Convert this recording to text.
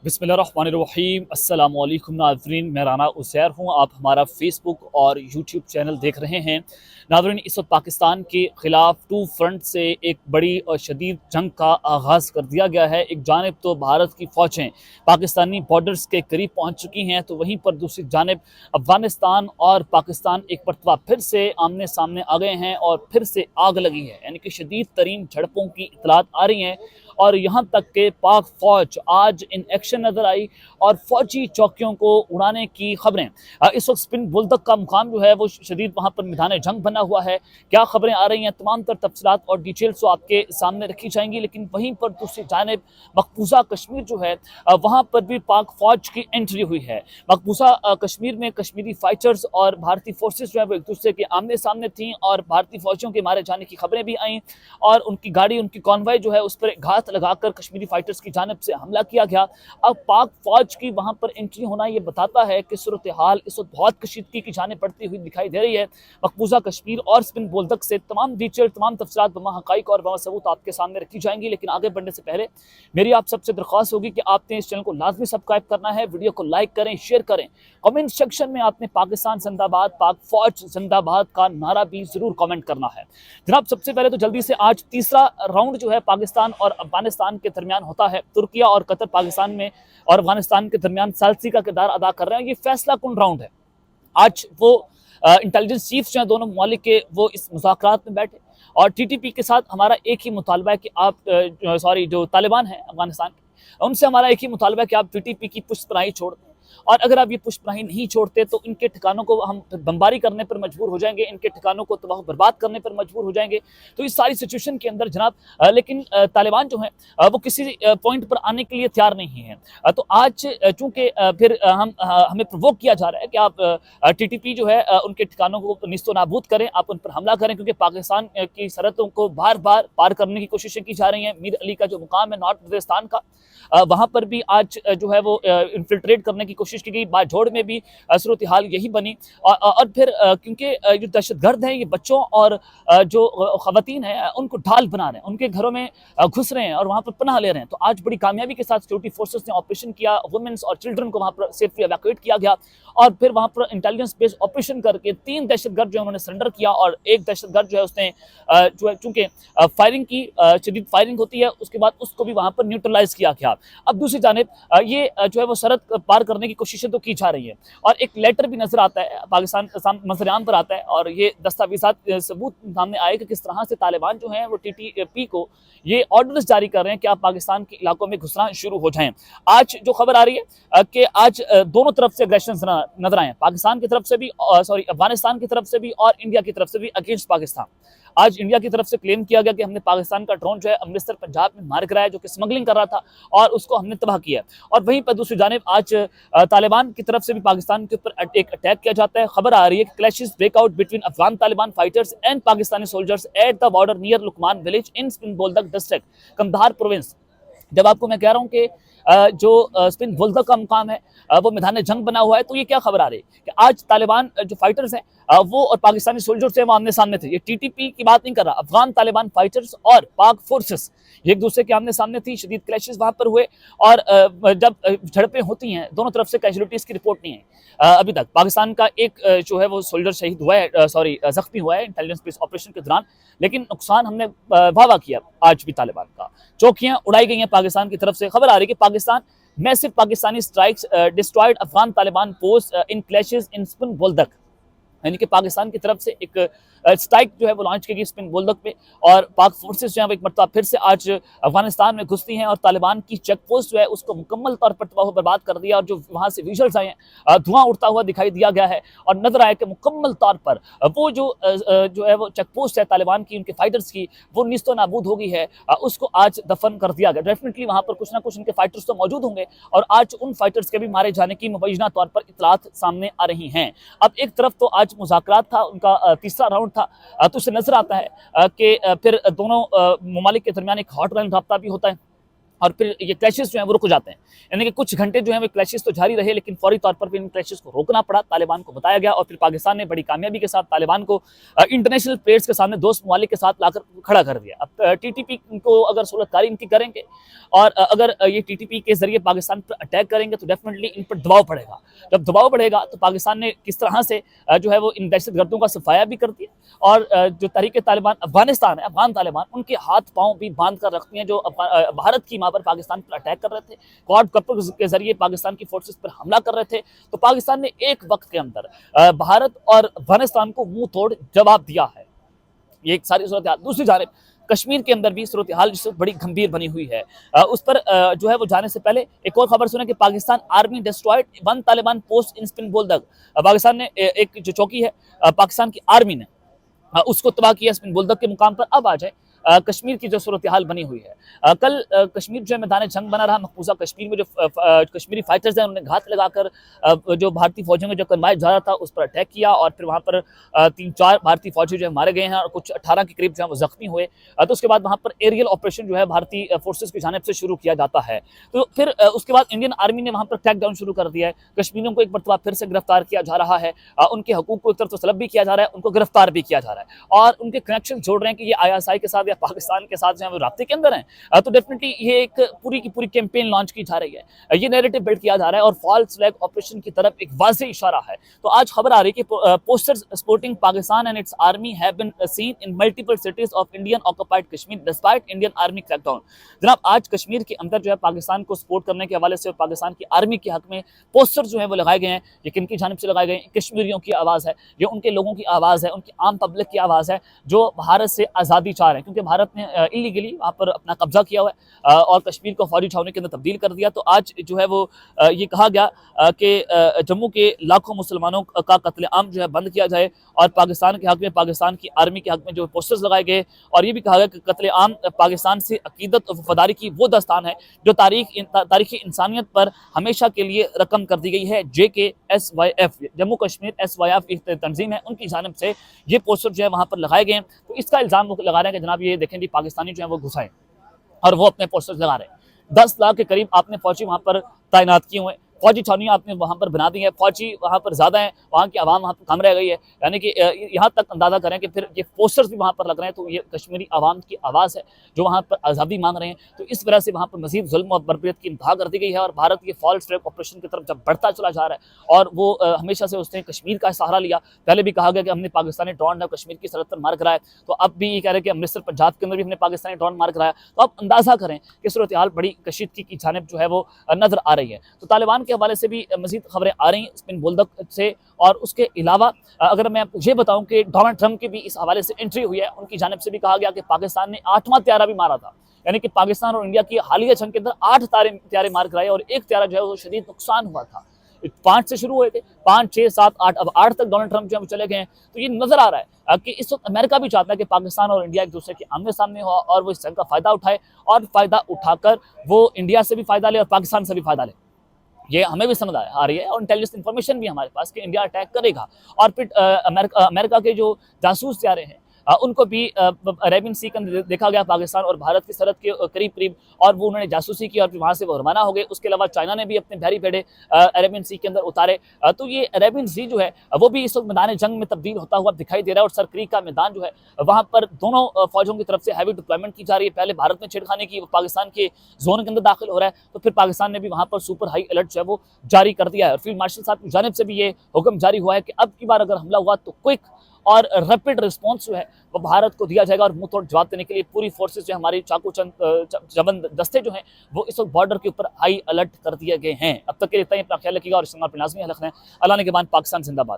बिस्मिल्लाहिर्रहमानिर्रहीम। अस्सलाम वालेकुम नाज़रीन, मैं राना उसैर हूँ। आप हमारा फेसबुक और यूट्यूब चैनल देख रहे हैं। नाज़रीन, इस वक्त पाकिस्तान के ख़िलाफ़ टू फ्रंट से एक बड़ी और शदीद जंग का आगाज़ कर दिया गया है। एक जानिब तो भारत की फ़ौजें पाकिस्तानी बॉर्डर्स के करीब पहुँच चुकी हैं, तो वहीं पर दूसरी जानिब अफ़गानिस्तान और पाकिस्तान एक मरतबा फिर से आमने सामने आ गए हैं और फिर से आग लगी है। यानी कि शदीद तरीन झड़पों की इतलात आ रही हैं और यहाँ तक कि पाक फ़ौज आज इन एक्शन नज़र आई और फ़ौजी चौकियों को उड़ाने की खबरें। इस वक्त स्पिन बुलदक का मुकाम जो है वो शदीद वहाँ पर मैदान जंग बना हुआ है। क्या खबरें आ रही हैं, तमाम तर तफसीलात और डिटेल्स तो आपके सामने रखी जाएंगी। लेकिन वहीं पर दूसरी जानिब मकबूजा कश्मीर जो है वहाँ पर भी पाक फ़ौज की एंट्री हुई है। मकबूजा कश्मीर में कश्मीरी फाइटर्स और भारतीय फोर्सेस जो है वो एक दूसरे के आमने सामने थीं और भारतीय फ़ौजियों के मारे जाने की खबरें भी आईं और उनकी गाड़ी, उनकी कॉन्वॉय जो है उस पर घात लगाकर कश्मीरी फाइटर्स की जानिब से हमला किया गया। अब पाक फौज की वहां पर एंट्री होना ये बताता है कि सूरत हाल इस वक्त बहुत कशीदगी की जाने पड़ती हुई दिखाई दे रही है। मकबूजा कश्मीर और स्पिन बोलदक से तमाम डिटेल, तमाम तफसीलात, बमा हकाइक और बमा सबूत आपके सामने रखी जाएंगी। लेकिन आगे बढ़ने से पहले मेरी आप सबसे दरख्वास्त होगी कि आपने इस चैनल को लाजमी सब्सक्राइब करना है, वीडियो को लाइक करें, शेयर करें। कमेंट सेक्शन में आपने पाकिस्तान जिंदाबाद, पाक फौज जिंदाबाद का नारा भी जरूर कमेंट करना है। जनाब, सबसे पहले तो जल्दी से आज तीसरा राउंड जो है पाकिस्तान और अफगानिस्तान के दरमियान होता है। तुर्किया और कतर पाकिस्तान में और अफगानिस्तान के दरमियान सालसी का किरदार अदा कर रहे हैं। ये फैसला कुन राउंड है। आज वो इंटेलिजेंस चीफ्स जो हैं दोनों ममालिक के, वो इस मुज़ाकरात में बैठे और टीटीपी के साथ हमारा एक ही मुतालबा है कि आप जो तालिबान हैं अफगानिस्तान के, उनसे हमारा एक ही मुतालबा है कि आप टीटीपी की पुष्पनाही छोड़ दें और अगर आप ये पुष्पनाही नहीं छोड़ते तो इनके ठिकानों को हम बमबारी करने पर मजबूर हो जाएंगे, इनके ठिकानों को तबाह बर्बाद करने पर मजबूर हो जाएंगे। तो इस सारी सिचुएशन के अंदर जनाब लेकिन तालिबान जो है वो किसी पॉइंट पर आने के लिए तैयार नहीं है। तो आज चूंकि फिर हमें प्रोवोक किया जा रहा है कि आप टीटीपी जो है उनके ठिकानों को निस्तो नाबूद करें, आप उन पर हमला करें, क्योंकि पाकिस्तान की सरहदों को बार बार पार करने की कोशिशें की जा रही हैं। मीर अली का जो मुकाम है नॉर्थ वजीरिस्तान का, वहाँ पर भी आज जो है वो इन्फिल्ट्रेट करने की कोशिश की गई। बाजोड़ में भी सूरत हाल यही बनी और फिर क्योंकि जो दहशतगर्द हैं ये बच्चों और जो ख़वातीन हैं उनको ढाल बना रहे हैं, उनके घरों में घुस रहे हैं और वहाँ पर पनाह ले रहे हैं। तो आज बड़ी कामयाबी के साथ सिक्योरिटी फोर्सेस ने ऑपरेशन किया, वुमेन्स और चिल्ड्रन को वहाँ पर सेफली एवैक्यूएट किया गया और फिर वहाँ पर इंटेलिजेंस बेस्ड ऑपरेशन करके 3 दहशतगर्द जो है उन्होंने सरेंडर किया और एक दहशतगर्द जो है उसने जो है चूँकि फायरिंग की, शदीद फायरिंग होती है, उसके बाद उसको भी वहाँ पर न्यूट्रलाइज किया गया। अब दूसरी जानिब ये जो है वो सरहद पार करने की कोशिशें तो की जा रही है और एक लेटर भी नजर आता है, पाकिस्तान मंजर-ए-आम पर आता है और ये दस्तावेज़ात सबूत सामने आए कि किस तरह से तालिबान जो हैं वो टीटीपी को ये ऑर्डर्स जारी कर रहे हैं कि आप पाकिस्तान के इलाकों में घुसना शुरू हो जाएं। आज जो खबर आ रही है कि आज दोनों तरफ से एग्रेशन नजर आए, पाकिस्तान की तरफ से भी, अफगानिस्तान की तरफ से भी और इंडिया की तरफ से भी अगेंस्ट पाकिस्तान। आज इंडिया की तरफ से क्लेम किया गया कि हमने पाकिस्तान का ड्रोन जो है अमृतसर पंजाब में मार गिराया जो कि स्मगलिंग कर रहा था और उसको हमने तबाह किया। और वहीं पर दूसरी जानिब आज तालिबान की तरफ से भी पाकिस्तान के ऊपर एक अटैक किया जाता है। खबर आ रही है कि clashes break out between Afghan Taliban fighters and Pakistani soldiers at the border near Luqman village in Spin Boldak district Kandahar province. जब आपको मैं कह रहा हूँ कि जो स्पिन बुलदक का मुकाम है वो मैदान जंग बना हुआ है, तो ये क्या खबर आ रही है कि आज तालिबान जो फाइटर्स हैं वो और पाकिस्तानी सोल्जर्स हैं वो आमने सामने थे। ये टीटीपी की बात नहीं कर रहा, अफगान तालिबान फाइटर्स और पाक फोर्सेस एक दूसरे के आमने सामने थी। शदीद क्लैशेस वहाँ पर हुए और जब झड़पें होती हैं दोनों तरफ से कैजुअलिटीज़ की रिपोर्ट नहीं है अभी तक। पाकिस्तान का एक जो है वो सोल्जर शहीद हुआ है, जख्मी हुआ है इंटेलिजेंस बेस्ड ऑपरेशन के दौरान, लेकिन नुकसान हमने वावा किया। आज भी तालिबान का चौकियाँ उड़ाई गई हैं पाकिस्तान की तरफ से। खबर आ रही है कि Pakistan massive Pakistani strikes destroyed Afghan Taliban post in clashes in Spin Boldak. यानी कि पाकिस्तान की तरफ से एक स्ट्राइक जो है वो लॉन्च की गई स्पिन बोलदक पे और पाक फोर्सेस जो है वो एक मरतबा फिर से आज अफगानिस्तान में घुसती हैं और तालिबान की चेक पोस्ट जो है उसको मुकम्मल तौर पर तबाह बर्बाद कर दिया। और जो वहाँ से विजुअल्स आए हैं धुआं उड़ता हुआ दिखाई दिया गया है और नजर आया कि मुकम्मल तौर पर वो जो है वो चेक पोस्ट है तालिबान की, उनके फाइटर्स की, वो निस्तो नाबूद हो गई है, उसको आज दफन कर दिया गया। डेफिनेटली वहाँ पर कुछ ना कुछ उनके फाइटर्स तो मौजूद होंगे और आज उन फाइटर्स के भी मारे जाने की मुबैना तौर पर इतलात सामने आ रही हैं। अब एक तरफ तो आज मुज़ाकरात था, उनका तीसरा राउंड था, तो उससे नजर आता है कि फिर दोनों ममालिक के दरमियान एक हॉटलाइन रब्ता भी होता है اور پھر یہ کلیشز جو ہیں وہ رک جاتے ہیں. یعنی کہ کچھ گھنٹے جو ہیں وہ کلیشز تو جاری رہے لیکن فوری طور پر ان کلیشز کو روکنا پڑا, طالبان کو بتایا گیا, اور پھر پاکستان نے بڑی کامیابی کے ساتھ طالبان کو انٹرنیشنل پلیئرز کے سامنے دوست ممالک کے ساتھ لا کر کھڑا کر دیا. اب ٹی ٹی پی کو اگر صورت کاری ان کی کریں گے اور اگر یہ ٹی ٹی پی کے ذریعے پاکستان پر اٹیک کریں گے تو ڈیفینیٹلی ان پر دباؤ پڑے گا. جب دباؤ پڑے گا تو پاکستان نے کس طرح سے جو ہے وہ ان دہشت گردوں کا صفایا بھی کر دیا, اور جو تحریک طالبان افغانستان ہے, افغان طالبان, ان کے ہاتھ پاؤں بھی باندھ کر رکھتی ہیں جو بھارت کی ماں پر پاکستان پر اٹیک کر رہے تھے, کوڈ کپر کے ذریعے پاکستان کی فورسز پر حملہ کر رہے تھے. تو پاکستان نے ایک وقت کے اندر بھارت اور افغانستان کو منہ توڑ جواب دیا ہے. یہ ایک ساری صورتحال. دوسری جانب کشمیر کے اندر بھی صورتحال جس بڑی گھمبیر بنی ہوئی ہے, اس پر جو ہے وہ جانے سے پہلے ایک اور خبر سنیں کہ Pakistan army destroyed 1 Taliban post in Spin Boldak. Pakistan نے ایک جو چوکی ہے پاکستان کی آرمی نے اس کو تباہ کیا سپن بولدک کے مقام پر. اب آ جائے کشمیر کی جو صورتحال بنی ہوئی ہے. کل کشمیر جو ہے میدان جنگ بنا رہا. مقبوضہ کشمیر میں جو کشمیری فائٹرز ہیں انہوں نے گھات لگا کر جو بھارتی فوجیوں میں جو کنوائے جا رہا تھا اس پر اٹیک کیا, اور پھر وہاں پر 3-4 بھارتی فوجی جو ہے مارے گئے ہیں اور کچھ 18 کے قریب جو ہے وہ زخمی ہوئے. تو اس کے بعد وہاں پر ایریل آپریشن جو ہے بھارتی فورسز کی جانب سے شروع کیا جاتا ہے. تو پھر اس کے بعد انڈین آرمی نے وہاں پر کریک ڈاؤن شروع کر دیا ہے. کشمیریوں کو ایک مرتبہ پھر سے گرفتار کیا جا رہا ہے, ان کے حقوق کو ایک طرف طلب بھی کیا جا رہا ہے, ان کو گرفتار بھی کیا جا رہا ہے, اور ان کے کنیکشن جوڑ رہے ہیں کہ یہ ISI کے ساتھ یا پاکستان کے ساتھ جو ہے وہ رابطے کے اندر ہیں. تو ڈیفینیٹلی یہ ایک پوری کی پوری کیمپین لانچ کی جا رہی ہے, یہ نیریٹو بلڈ کیا جا رہا ہے, اور فالس فلیگ آپریشن کی طرف ایک واضح اشارہ ہے. تو آج خبر آ رہی ہے کہ posters supporting Pakistan and its army have been seen in multiple cities of Indian occupied Kashmir despite Indian army crack down. جناب آج کشمیر کے اندر جو ہے پاکستان کو سپورٹ کرنے کے حوالے سے اور پاکستان کی آرمی کے حق میں پوسٹر جو ہیں وہ لگائے گئے ہیں. یہ کن کی جانب سے لگائے گئے ہیں؟ کشمیریوں کی آواز ہے, یہ ان کے لوگوں کی آواز ہے, ان کی عام پبلک کی آواز ہے جو بھارت سے آزادی چاہ رہے ہیں, کیونکہ بھارت نے اللیگلی وہاں پر اپنا قبضہ کیا ہوا ہے اور کشمیر کو فوجی چھاؤنی کے اندر تبدیل کر دیا. تو آج جو ہے وہ یہ کہا گیا کہ جموں کے لاکھوں مسلمانوں کا قتل عام جو ہے بند کیا جائے, اور پاکستان کے حق میں, پاکستان کی آرمی کے حق میں جو پوسٹرز لگائے گئے, اور یہ بھی کہا گیا کہ قتل عام پاکستان سے عقیدت اور وفاداری کی وہ داستان ہے جو تاریخ انسانیت پر ہمیشہ کے لیے رقم کر دی گئی ہے. JKSYF جموں کشمیر SYF ایک تنظیم ہے, ان کی جانب سے یہ پوسٹر جو ہے وہاں پر لگائے گئے ہیں. تو اس کا الزام وہ لگا رہے ہیں کہ جناب یہ دیکھیں جی پاکستانی جو ہیں وہ گھسائے اور وہ اپنے پوسٹرز لگا رہے ہیں. 10 لاکھ کے قریب آپ نے فوجی وہاں پر تعینات کیے ہوئے ہیں, فوجی چھاؤنیاں آپ نے وہاں پر بنا دی ہیں, فوجی وہاں پر زیادہ ہیں, وہاں کی عوام وہاں پر کم رہ گئی ہے. یعنی کہ یہاں تک اندازہ کریں کہ پھر یہ پوسٹرز بھی وہاں پر لگ رہے ہیں, تو یہ کشمیری عوام کی آواز ہے جو وہاں پر آزادی مانگ رہے ہیں. تو اس وجہ سے وہاں پر مزید ظلم اور بربریت کی انتہا کر دی گئی ہے, اور بھارت کے فالس فلیگ آپریشن کی طرف جب بڑھتا چلا جا رہا ہے, اور وہ ہمیشہ سے اس نے کشمیر کا سہارا لیا. پہلے بھی کہا گیا کہ ہم نے پاکستانی ڈرون ہے کشمیر کی سرحد پر مار کرایا, تو اب بھی یہ کہہ رہے ہیں کہ امرتسر پنجاب کے اندر بھی ہم نے پاکستانی ڈرون مار کرایا. تو اب اندازہ کریں کہ صورتحال بڑی کشیدگی کی جانب جو ہے وہ نظر آ رہی ہے. تو طالبان کے حوالے سے بھی مزید خبریں آ رہی ہیں سپن بولدک سے, اور اس کے علاوہ اگر میں آپ کو یہ بتاؤں کہ ڈونلڈ ٹرمپ کی بھی اس حوالے سے انٹری ہوئی ہے. ان کی جانب سے بھی کہا گیا کہ پاکستان نے 8واں طیارہ بھی مارا تھا, یعنی کہ پاکستان اور انڈیا کی حالیہ جنگ کے اندر 8 طیارے مار کرائے, اور ایک طیارہ جو ہے وہ شدید نقصان ہوا تھا. 5 سے شروع ہوئے تھے, 5 6 7 8, اب 8 تک ڈونلڈ ٹرمپ جو ہے وہ چلے گئے ہیں. تو یہ نظر آ رہا ہے کہ اس وقت امریکہ بھی چاہتا ہے کہ پاکستان اور انڈیا ایک دوسرے کے آمنے سامنے ہو, اور وہ اس جنگ کا فائدہ اٹھائے, اور فائدہ اٹھا کر وہ انڈیا سے بھی فائدہ لے اور پاکستان سے بھی فائدہ لے. یہ ہمیں بھی سمجھ آ رہی ہے, اور انٹیلیجنس انفارمیشن بھی ہمارے پاس کہ انڈیا اٹیک کرے گا. اور پھر امریکہ کے جو جاسوس طیارے ہیں ان کو بھی عربین سی کے اندر دیکھا گیا پاکستان اور بھارت کی سرحد کے قریب, اور وہ انہوں نے جاسوسی کی اور پھر وہاں سے وہ روانہ ہو گئے. اس کے علاوہ چائنا نے بھی اپنے بحری بیڑے عربین سی کے اندر اتارے. تو یہ عربین سی جو ہے وہ بھی اس وقت میدان جنگ میں تبدیل ہوتا ہوا دکھائی دے رہا ہے, اور سر کریک کا میدان جو ہے وہاں پر دونوں فوجوں کی طرف سے ہیوی ڈپلائمنٹ کی جا رہی ہے. پہلے بھارت میں چھیڑخانی کی, وہ پاکستان کے زون کے اندر داخل ہو رہا ہے, تو پھر پاکستان نے بھی وہاں پر سپر ہائی الرٹ جو ہے وہ جاری کر دیا ہے. اور فیلڈ مارشل صاحب کی جانب سے بھی یہ حکم جاری ہوا ہے کہ اب کی بار اگر حملہ ہوا تو کوئک اور ریپڈ رسپانس جو ہے وہ بھارت کو دیا جائے گا, اور منہ توڑ جواب دینے کے لیے پوری فورسز جو ہماری چاقو چبند دستے جو ہیں وہ اس وقت بارڈر کے اوپر ہائی الرٹ کر دیے گئے ہیں. اب تک کے لیے اتنا ہی. اپنا خیال رکھیے گا, اور اس میں لازمی حلق ہے. اللہ نے کے بعد پاکستان زندہ باد.